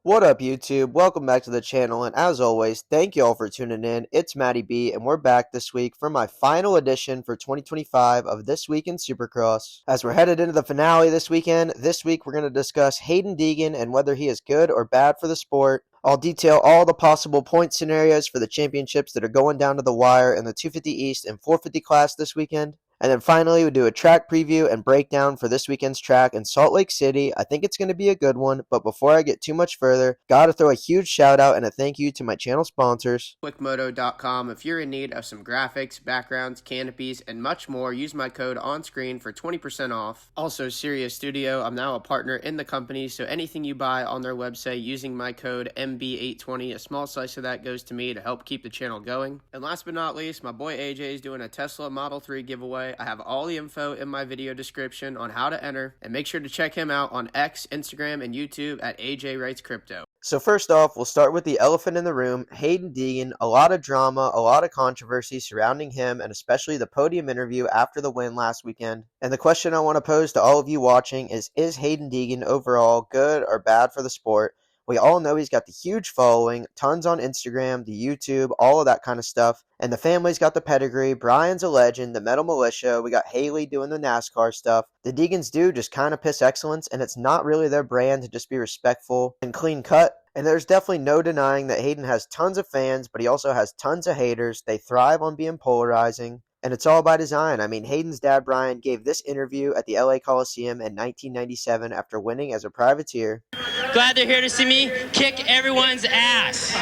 What up, YouTube? Welcome back to the channel, and as always, thank you all for tuning in. It's Matty B, and we're back this week for my final edition for 2025 of This Week in Supercross. As we're headed into the finale this weekend, this week we're going to discuss Hayden Deegan and whether he is good or bad for the sport. I'll detail all the possible point scenarios for the championships that are going down to the wire in the 250 East and 450 class this weekend. And then finally, we'll do a track preview and breakdown for this weekend's track in Salt Lake City. I think it's going to be a good one, but before I get too much further, gotta throw a huge shout out and a thank you to my channel sponsors. QuickMoto.com. If you're in need of some graphics, backgrounds, canopies, and much more, use my code on screen for 20% off. Also, Sirius Studio. I'm now a partner in the company, so anything you buy on their website using my code MB820, a small slice of that goes to me to help keep the channel going. And last but not least, my boy AJ is doing a Tesla Model 3 giveaway. I have all the info in my video description on how to enter, and make sure to check him out on X, Instagram, and YouTube at AJ Writes Crypto. So first off, we'll start with the elephant in the room, Hayden Deegan. A lot of drama, a lot of controversy surrounding him, and especially the podium interview after the win last weekend. And the question I want to pose to all of you watching is Hayden Deegan overall good or bad for the sport? We all know he's got the huge following, tons on Instagram, the YouTube, all of that kind of stuff. And the family's got the pedigree. Brian's a legend, the Metal Militia. We got Haley doing the NASCAR stuff. The Deegans do just kind of piss excellence, and it's not really their brand to just be respectful and clean cut. And there's definitely no denying that Hayden has tons of fans, but he also has tons of haters. They thrive on being polarizing. And it's all by design. I mean, Hayden's dad, Brian, gave this interview at the LA Coliseum in 1997 after winning as a privateer. Glad they're here to see me kick everyone's ass.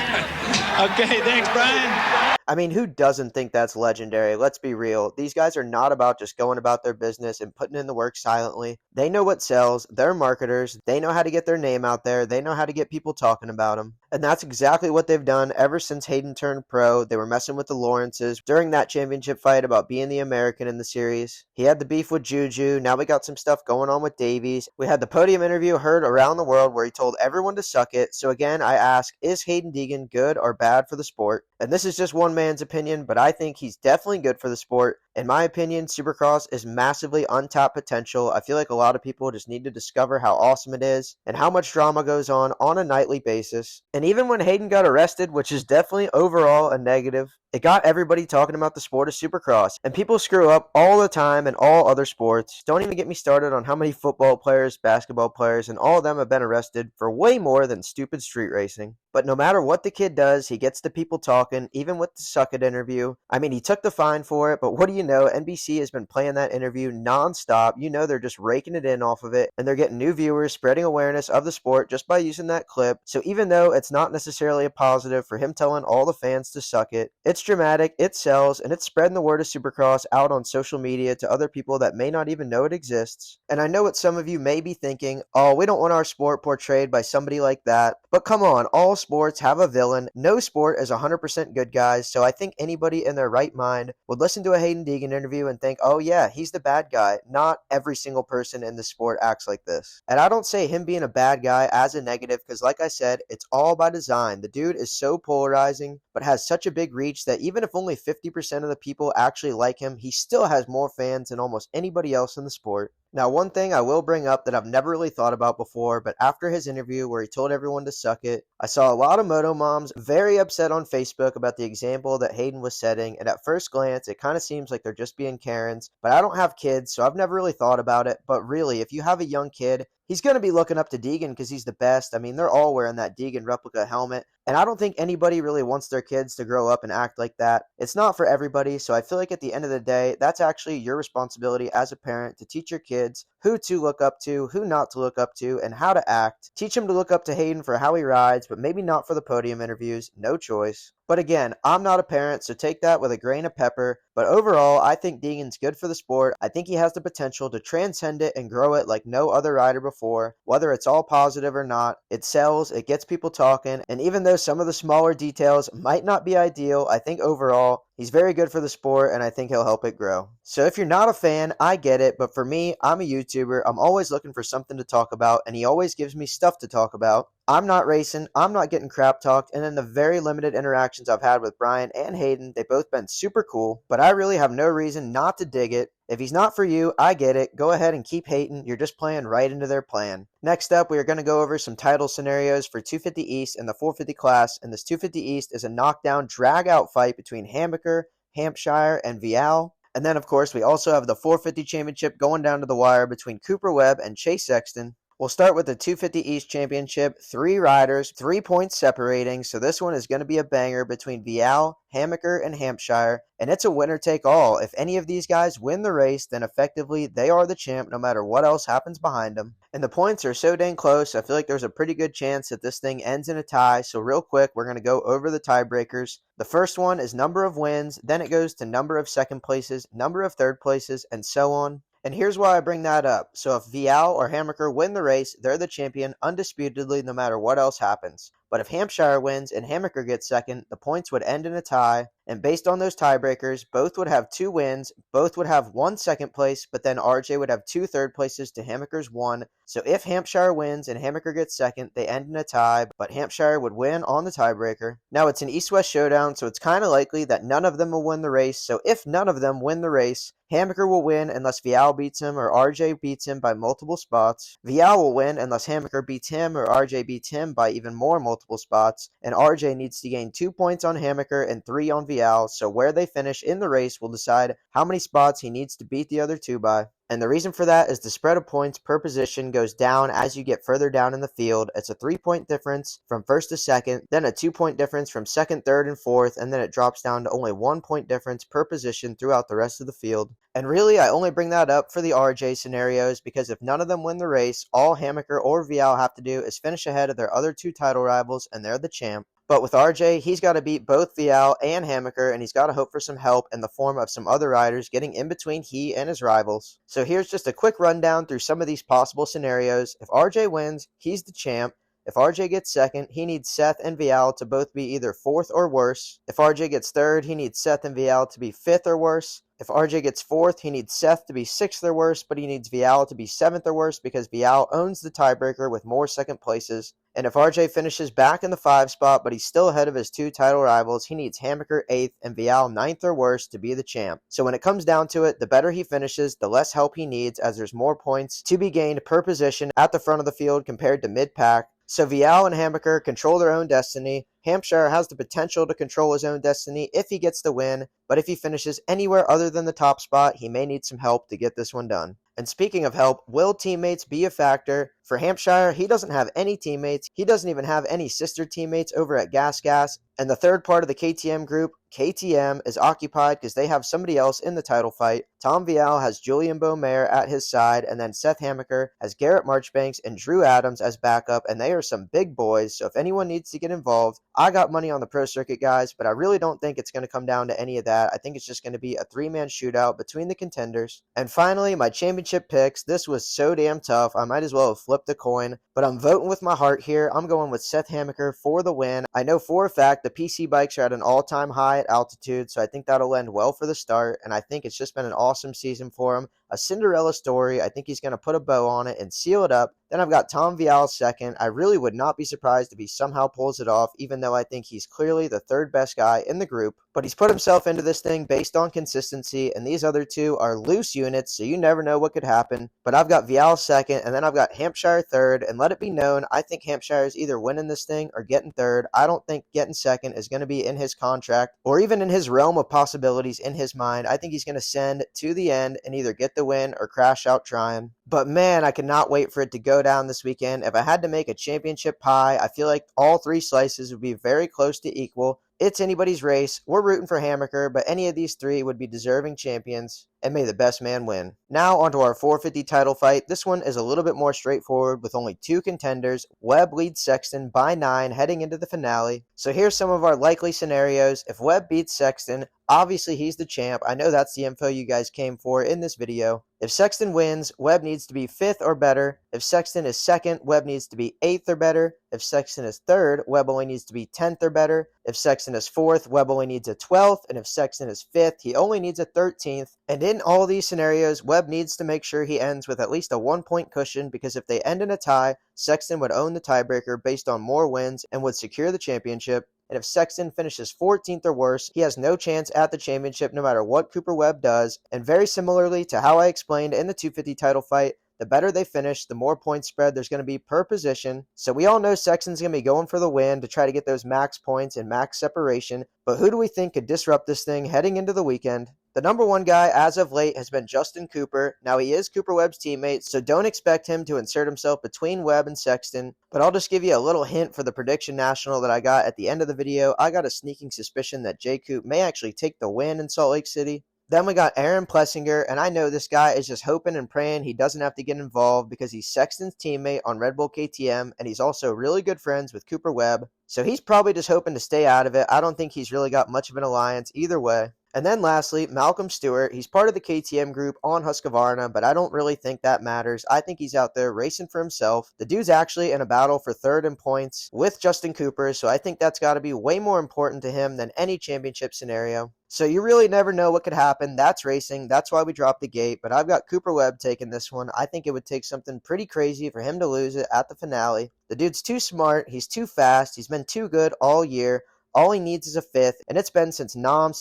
Okay, thanks, Brian. I mean, who doesn't think that's legendary? Let's be real. These guys are not about just going about their business and putting in the work silently. They know what sells. They're marketers. They know how to get their name out there. They know how to get people talking about them. And that's exactly what they've done ever since Hayden turned pro. They were messing with the Lawrences during that championship fight about being the American in the series. He had the beef with Juju. Now we got some stuff going on with Davies. We had the podium interview heard around the world where he told everyone to suck it. So again, I ask, is Hayden Deegan good or bad for the sport? And this is just one man's opinion, but I think he's definitely good for the sport. In my opinion, Supercross is massively untapped potential. I feel like a lot of people just need to discover how awesome it is and how much drama goes on a nightly basis. And even when Hayden got arrested, which is definitely overall a negative, it got everybody talking about the sport of Supercross. And people screw up all the time in all other sports. Don't even get me started on how many football players, basketball players, and all of them have been arrested for way more than stupid street racing. But no matter what the kid does, he gets the people talking, even with the suck it interview. I mean, he took the fine for it, but what do you know? NBC has been playing that interview nonstop. You know they're just raking it in off of it, and they're getting new viewers, spreading awareness of the sport just by using that clip. So even though it's not necessarily a positive for him telling all the fans to suck it, it's dramatic, it sells, and it's spreading the word of Supercross out on social media to other people that may not even know it exists. And I know what some of you may be thinking, oh, we don't want our sport portrayed by somebody like that. But come on, all sports have a villain. No sport is 100% good guys, so I think anybody in their right mind would listen to a Hayden Deegan interview and think, oh yeah, he's the bad guy. Not every single person in the sport acts like this. And I don't say him being a bad guy as a negative, because like I said, it's all by design. The dude is so polarizing, but has such a big reach that even if only 50% of the people actually like him, he still has more fans than almost anybody else in the sport. Now, one thing I will bring up that I've never really thought about before, but after his interview where he told everyone to suck it, I saw a lot of moto moms very upset on Facebook about the example that Hayden was setting, and at first glance, it kind of seems like they're just being Karens, but I don't have kids, so I've never really thought about it, but really, if you have a young kid, he's going to be looking up to Deegan because he's the best. I mean, they're all wearing that Deegan replica helmet. And I don't think anybody really wants their kids to grow up and act like that. It's not for everybody. So I feel like at the end of the day, that's actually your responsibility as a parent to teach your kids who to look up to, who not to look up to, and how to act. Teach them to look up to Hayden for how he rides, but maybe not for the podium interviews. No choice. But again, I'm not a parent, so take that with a grain of pepper. But overall, I think Deegan's good for the sport. I think he has the potential to transcend it and grow it like no other rider before. Whether it's all positive or not, it sells, it gets people talking, and even though some of the smaller details might not be ideal, I think overall, he's very good for the sport, and I think he'll help it grow. So if you're not a fan, I get it, but for me, I'm a YouTuber. I'm always looking for something to talk about, and he always gives me stuff to talk about. I'm not racing, I'm not getting crap talked, and in the very limited interactions I've had with Brian and Hayden, they've both been super cool, but I really have no reason not to dig it. If he's not for you, I get it. Go ahead and keep hating. You're just playing right into their plan. Next up, we are going to go over some title scenarios for 250 East and the 450 class. And this 250 East is a knockdown, drag-out fight between Hammaker, Hampshire, and Vial. And then, of course, we also have the 450 championship going down to the wire between Cooper Webb and Chase Sexton. We'll start with the 250 East Championship, 3 riders, 3 points separating, so this one is going to be a banger between Vial, Hammaker, and Hampshire, and it's a winner-take-all. If any of these guys win the race, then effectively they are the champ no matter what else happens behind them. And the points are so dang close, I feel like there's a pretty good chance that this thing ends in a tie, so real quick, we're going to go over the tiebreakers. The first one is number of wins, then it goes to number of second places, number of third places, and so on. And here's why I bring that up. So if Vial or Hammaker win the race, they're the champion undisputedly no matter what else happens. But if Hampshire wins and Hammaker gets second, the points would end in a tie. And based on those tiebreakers, both would have 2 wins, both would have 1 second place, but then RJ would have 2 third places to Hammaker's 1. So if Hampshire wins and Hammaker gets second, they end in a tie, but Hampshire would win on the tiebreaker. Now it's an East-West showdown, so it's kind of likely that none of them will win the race. So if none of them win the race, Hammaker will win unless Vial beats him or RJ beats him by multiple spots. Vial will win unless Hammaker beats him or RJ beats him by even more multiple spots. And RJ needs to gain 2 points on Hammaker and 3 on Vial, so where they finish in the race will decide how many spots he needs to beat the other 2 by. And the reason for that is the spread of points per position goes down as you get further down in the field. It's a 3-point difference from first to second, then a 2-point difference from second, third, and fourth, and then it drops down to only 1-point difference per position throughout the rest of the field. And really, I only bring that up for the RJ scenarios because if none of them win the race, all Hammaker or Vial have to do is finish ahead of their other 2 title rivals, and they're the champ. But with RJ, he's got to beat both Vial and Hammaker, and he's got to hope for some help in the form of some other riders getting in between he and his rivals. So here's just a quick rundown through some of these possible scenarios. If RJ wins, he's the champ. If RJ gets second, he needs Seth and Vial to both be either 4th or worse. If RJ gets third, he needs Seth and Vial to be 5th or worse. If RJ gets 4th, he needs Seth to be 6th or worse, but he needs Vial to be 7th or worse because Vial owns the tiebreaker with more second places. And if RJ finishes back in the 5 spot, but he's still ahead of his 2 title rivals, he needs Hammaker 8th and Vial 9th or worse to be the champ. So when it comes down to it, the better he finishes, the less help he needs as there's more points to be gained per position at the front of the field compared to mid-pack. So Vial and Hammaker control their own destiny. Hampshire has the potential to control his own destiny if he gets the win, but if he finishes anywhere other than the top spot, he may need some help to get this one done. And speaking of help, will teammates be a factor? For Hampshire, he doesn't have any teammates. He doesn't even have any sister teammates over at Gas Gas. And the third part of the KTM group, KTM, is occupied because they have somebody else in the title fight. Tom Vial has Julian Beaumare at his side, and then Seth Hammaker has Garrett Marchbanks and Drew Adams as backup, and they are some big boys, so if anyone needs to get involved, I got money on the pro circuit guys, but I really don't think it's going to come down to any of that. I think it's just going to be a 3-man shootout between the contenders. And finally, my championship picks. This was so damn tough, I might as well have flipped a coin, but I'm voting with my heart here. I'm going with Seth Hammaker for the win. I know for a fact the PC bikes are at an all-time high at altitude, so I think that'll end well for the start, and I think it's just been an awesome season for him. A Cinderella story. I think he's going to put a bow on it and seal it up. Then I've got Tom Vial second. I really would not be surprised if he somehow pulls it off, even though I think he's clearly the 3rd best guy in the group. But he's put himself into this thing based on consistency, and these other 2 are loose units, so you never know what could happen. But I've got Vial second, and then I've got Hampshire third, and let it be known, I think Hampshire is either winning this thing or getting third. I don't think getting second is going to be in his contract, or even in his realm of possibilities in his mind. I think he's going to send to the end and either get the win or crash out trying. But man, I cannot wait for it to go down this weekend. If I had to make a championship pie, I feel like all 3 slices would be very close to equal. It's anybody's race. We're rooting for Hammaker, but any of these 3 would be deserving champions, and may the best man win. Now onto our 450 title fight. This one is a little bit more straightforward with only 2 contenders. Webb leads Sexton by 9 heading into the finale. So here's some of our likely scenarios. If Webb beats Sexton, obviously he's the champ. I know that's the info you guys came for in this video. If Sexton wins, Webb needs to be 5th or better. If Sexton is 2nd, Webb needs to be 8th or better. If Sexton is 3rd, Webb only needs to be 10th or better. If Sexton is 4th, Webb only needs a 12th. And if Sexton is 5th, he only needs a 13th. And in all these scenarios, Webb needs to make sure he ends with at least a 1-point cushion, because if they end in a tie, Sexton would own the tiebreaker based on more wins and would secure the championship. and if Sexton finishes 14th or worse, he has no chance at the championship no matter what Cooper Webb does. And very similarly to how I explained in the 250 title fight, the better they finish, the more point spread there's going to be per position. So we all know Sexton's going to be going for the win to try to get those max points and max separation. But who do we think could disrupt this thing heading into the weekend? The number one guy as of late has been Justin Cooper. Now he is Cooper Webb's teammate, so don't expect him to insert himself between Webb and Sexton. But I'll just give you a little hint for the prediction national that I got at the end of the video. I got a sneaking suspicion that J. Coop may actually take the win in Salt Lake City. Then we got Aaron Plessinger, and I know this guy is just hoping and praying he doesn't have to get involved because he's Sexton's teammate on Red Bull KTM, and he's also really good friends with Cooper Webb. So he's probably just hoping to stay out of it. I don't think he's really got much of an alliance either way. And then lastly, Malcolm Stewart. He's part of the KTM group on Husqvarna, but I don't really think that matters. I think he's out there racing for himself. The dude's actually in a battle for third in points with Justin Cooper, so I think that's got to be way more important to him than any championship scenario. So you really never know what could happen. That's racing. That's why we dropped the gate. But I've got Cooper Webb taking this one. I think it would take something pretty crazy for him to lose it at the finale. The dude's too smart. He's too fast. He's been too good all year. All he needs is a fifth, and it's been since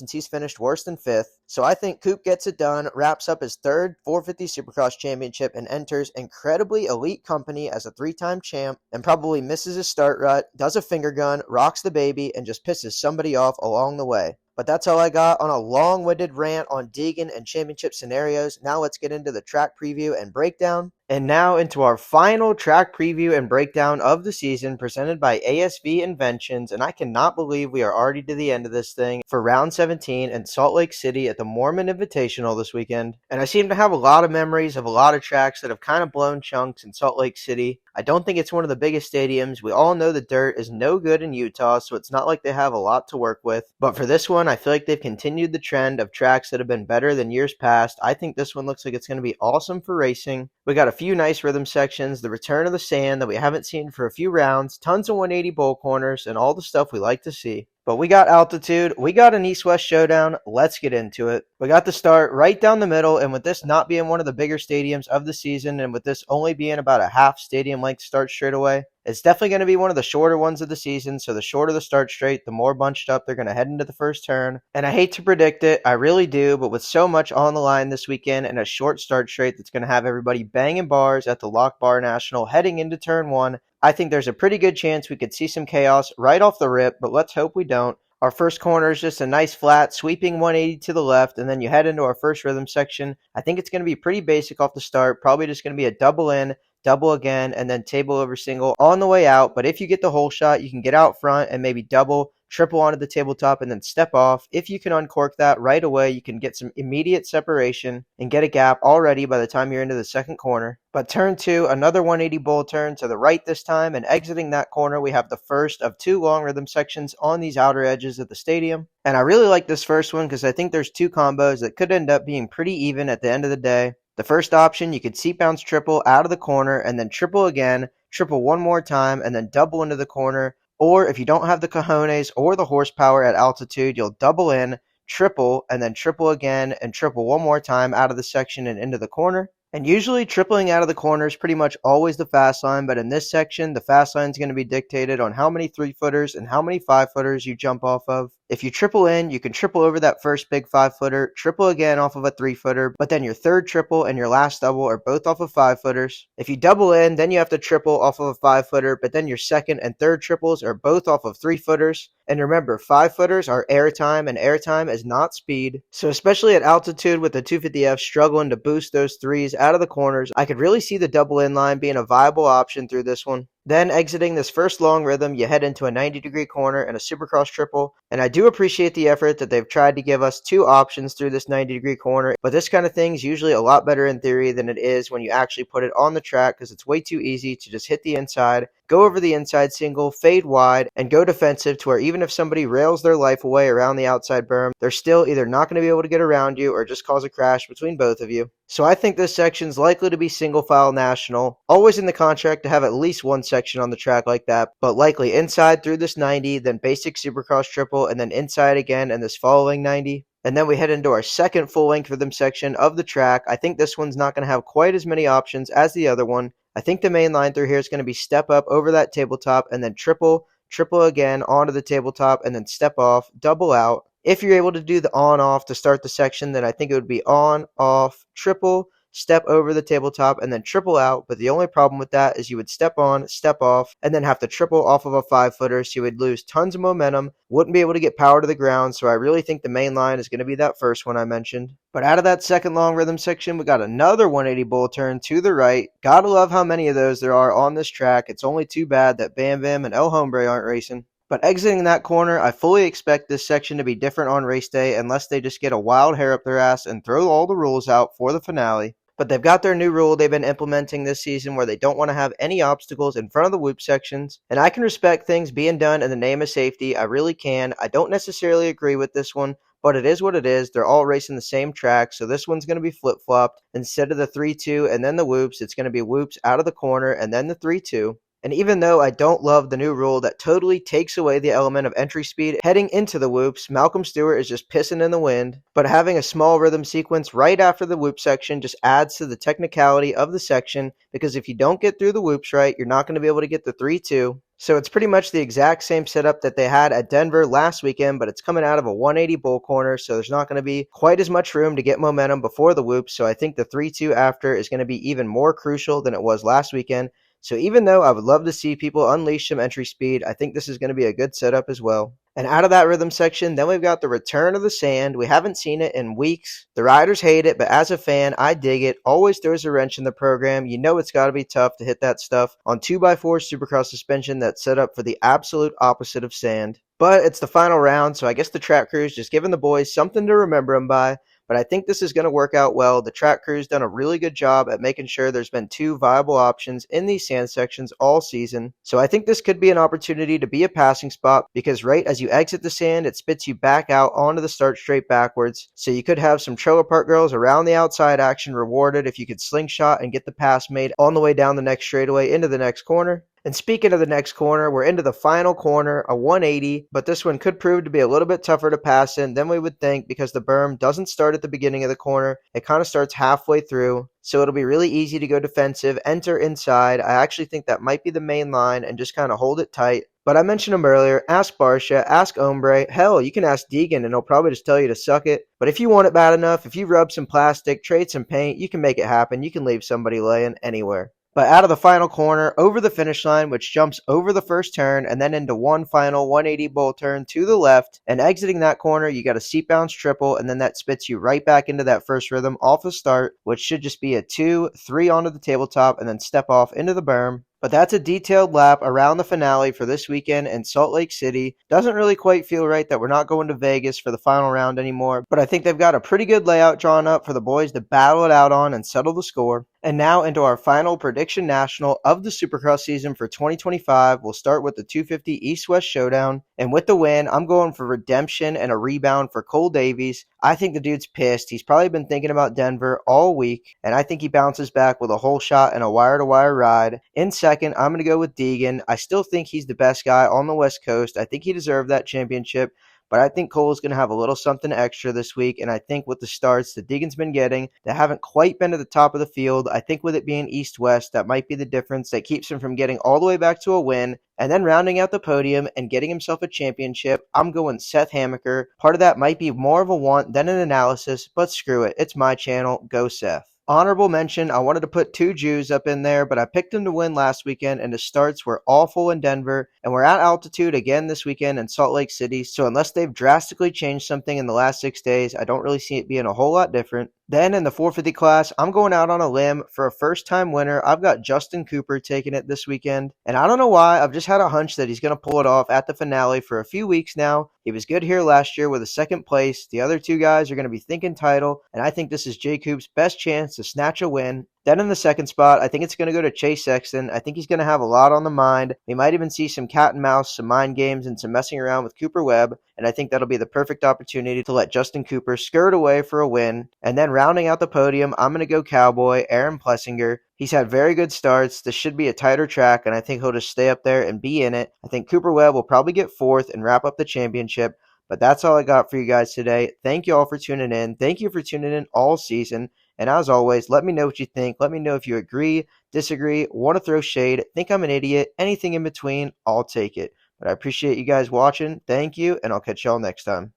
he's finished worse than fifth. So I think Coop gets it done, wraps up his third 450 Supercross championship, and enters incredibly elite company as a three-time champ, and probably misses his start rut, does a finger gun, rocks the baby, and just pisses somebody off along the way. But that's all I got on a long-winded rant on Deegan and championship scenarios. Now let's get into the track preview and breakdown. And now into our final track preview and breakdown of the season presented by ASV Inventions. And I cannot believe we are already to the end of this thing for round 17 in Salt Lake City at the Mormon Invitational this weekend. And I seem to have a lot of memories of a lot of tracks that have kind of blown chunks in Salt Lake City. I don't think it's one of the biggest stadiums. We all know the dirt is no good in Utah, so it's not like they have a lot to work with. But for this one, I feel like they've continued the trend of tracks that have been better than years past. I think this one looks like it's going to be awesome for racing. We got a few nice rhythm sections, the return of the sand that we haven't seen for a few rounds, tons of 180 bowl corners, and all the stuff we like to see. But we got altitude, we got an east-west showdown, let's get into it. We got the start right down the middle, and with this not being one of the bigger stadiums of the season, and with this only being about a half stadium-length start straightaway, it's definitely going to be one of the shorter ones of the season, so the shorter the start straight, the more bunched up they're going to head into the first turn. And I hate to predict it, I really do, but with so much on the line this weekend and a short start straight that's going to have everybody banging bars at the Lock Bar National heading into turn one, I think there's a pretty good chance we could see some chaos right off the rip, but let's hope we don't. Our first corner is just a nice flat sweeping 180 to the left, and then you head into our first rhythm section. I think it's going to be pretty basic off the start, probably just going to be a double in, double again, and then table over single on the way out. But if you get the whole shot, you can get out front and maybe double, triple onto the tabletop, and then step off. If you can uncork that right away, you can get some immediate separation and get a gap already by the time you're into the second corner. But turn two, another 180 bull turn to the right this time, and exiting that corner, we have the first of two long rhythm sections on these outer edges of the stadium. And I really like this first one because I think there's two combos that could end up being pretty even at the end of the day. The first option, you could seat bounce triple out of the corner and then triple again, triple one more time, and then double into the corner. Or if you don't have the cojones or the horsepower at altitude, you'll double in, triple, and then triple again, and triple one more time out of the section and into the corner. And usually tripling out of the corner is pretty much always the fast line, but in this section, the fast line is going to be dictated on how many 3-footers and how many 5-footers you jump off of. If you triple in, you can triple over that first big 5-footer, triple again off of a 3-footer, but then your third triple and your last double are both off of 5-footers. If you double in, then you have to triple off of a 5-footer, but then your second and third triples are both off of 3-footers. And remember, 5-footers are airtime, and airtime is not speed. So especially at altitude with the 250F struggling to boost those threes out of the corners, I could really see the double in line being a viable option through this one. Then exiting this first long rhythm, you head into a 90-degree corner and a Supercross triple. And I do appreciate the effort that they've tried to give us two options through this 90-degree corner. But this kind of thing is usually a lot better in theory than it is when you actually put it on the track because it's way too easy to just hit the inside, go over the inside single, fade wide, and go defensive to where even if somebody rails their life away around the outside berm, they're still either not going to be able to get around you or just cause a crash between both of you. So I think this section's likely to be single file national. Always in the contract to have at least one section on the track like that, but likely inside through this 90, then basic Supercross triple, and then inside again in this following 90. And then we head into our second full-length rhythm section of the track. I think this one's not going to have quite as many options as the other one. I think the main line through here is going to be step up over that tabletop and then triple, triple again onto the tabletop, and then step off, double out. If you're able to do the on-off to start the section, then I think it would be on, off, triple, step over the tabletop, and then triple out. But the only problem with that is you would step on, step off, and then have to triple off of a 5-footer, so you would lose tons of momentum, wouldn't be able to get power to the ground, so I really think the main line is going to be that first one I mentioned. But out of that second long rhythm section, we got another 180 bull turn to the right. Gotta love how many of those there are on this track. It's only too bad that Bam Bam and El Hombre aren't racing. But exiting that corner, I fully expect this section to be different on race day unless they just get a wild hair up their ass and throw all the rules out for the finale. But they've got their new rule they've been implementing this season where they don't want to have any obstacles in front of the whoop sections. And I can respect things being done in the name of safety. I really can. I don't necessarily agree with this one, but it is what it is. They're all racing the same track, so this one's going to be flip-flopped. Instead of the 3-2 and then the whoops, it's going to be whoops out of the corner and then the 3-2. And even though I don't love the new rule that totally takes away the element of entry speed heading into the whoops, Malcolm Stewart is just pissing in the wind. But having a small rhythm sequence right after the whoop section just adds to the technicality of the section, because if you don't get through the whoops right, you're not going to be able to get the 3-2. So it's pretty much the exact same setup that they had at Denver last weekend, but it's coming out of a 180 bull corner, so there's not going to be quite as much room to get momentum before the whoops. So I think the 3-2 after is going to be even more crucial than it was last weekend. So even though I would love to see people unleash some entry speed, I think this is going to be a good setup as well. And out of that rhythm section, then we've got the return of the sand. We haven't seen it in weeks. The riders hate it, but as a fan, I dig it. Always throws a wrench in the program. You know it's got to be tough to hit that stuff on 2x4 Supercross suspension that's set up for the absolute opposite of sand. But it's the final round, so I guess the track crew's just giving the boys something to remember them by. But I think this is going to work out well. The track crew's done a really good job at making sure there's been 2 viable options in these sand sections all season. So I think this could be an opportunity to be a passing spot, because right as you exit the sand, it spits you back out onto the start straight backwards. So you could have some trailer park girls around the outside action rewarded if you could slingshot and get the pass made on the way down the next straightaway into the next corner. And speaking of the next corner, we're into the final corner, a 180, but this one could prove to be a little bit tougher to pass in than we would think, because the berm doesn't start at the beginning of the corner. It kind of starts halfway through, so it'll be really easy to go defensive, enter inside. I actually think that might be the main line and just kind of hold it tight. But I mentioned him earlier. Ask Barsha, ask Hombre. Hell, you can ask Deegan and he'll probably just tell you to suck it. But if you want it bad enough, if you rub some plastic, trade some paint, you can make it happen. You can leave somebody laying anywhere. But out of the final corner, over the finish line, which jumps over the first turn and then into one final 180 bull turn to the left, and exiting that corner, you got a seat bounce triple, and then that spits you right back into that first rhythm off the start, which should just be a 2-3 onto the tabletop, and then step off into the berm. But that's a detailed lap around the finale for this weekend in Salt Lake City. Doesn't really quite feel right that we're not going to Vegas for the final round anymore, but I think they've got a pretty good layout drawn up for the boys to battle it out on and settle the score. And now into our final prediction national of the Supercross season for 2025. We'll start with the 250 East-West Showdown. And with the win, I'm going for redemption and a rebound for Cole Davies. I think the dude's pissed. He's probably been thinking about Denver all week, and I think he bounces back with a whole shot and a wire-to-wire ride. In second, I'm going to go with Deegan. I still think he's the best guy on the West Coast. I think he deserved that championship. But I think Cole's going to have a little something extra this week, and I think with the starts that Deegan's been getting that haven't quite been to the top of the field, I think with it being East-West, that might be the difference that keeps him from getting all the way back to a win, and then rounding out the podium and getting himself a championship. I'm going Seth Hammaker. Part of that might be more of a want than an analysis, but screw it. It's my channel. Go Seth. Honorable mention, I wanted to put 2 Jews up in there, but I picked him to win last weekend, and his starts were awful in Denver, and we're at altitude again this weekend in Salt Lake City, so unless they've drastically changed something in the last 6 days, I don't really see it being a whole lot different. Then in the 450 class, I'm going out on a limb for a first-time winner. I've got Justin Cooper taking it this weekend, and I don't know why. I've just had a hunch that he's going to pull it off at the finale for a few weeks now. He was good here last year with a second place. The other 2 guys are going to be thinking title, and I think this is Jay Coop's best chance to snatch a win. Then in the second spot, I think it's going to go to Chase Sexton. I think he's going to have a lot on the mind. We might even see some cat and mouse, some mind games, and some messing around with Cooper Webb. And I think that'll be the perfect opportunity to let Justin Cooper skirt away for a win. And then rounding out the podium, I'm going to go Cowboy, Aaron Plessinger. He's had very good starts. This should be a tighter track, and I think he'll just stay up there and be in it. I think Cooper Webb will probably get 4th and wrap up the championship. But that's all I got for you guys today. Thank you all for tuning in. Thank you for tuning in all season. And as always, let me know what you think. Let me know if you agree, disagree, want to throw shade, think I'm an idiot, anything in between. I'll take it. But But I appreciate you guys watching. Thank you, and I'll catch y'all next time.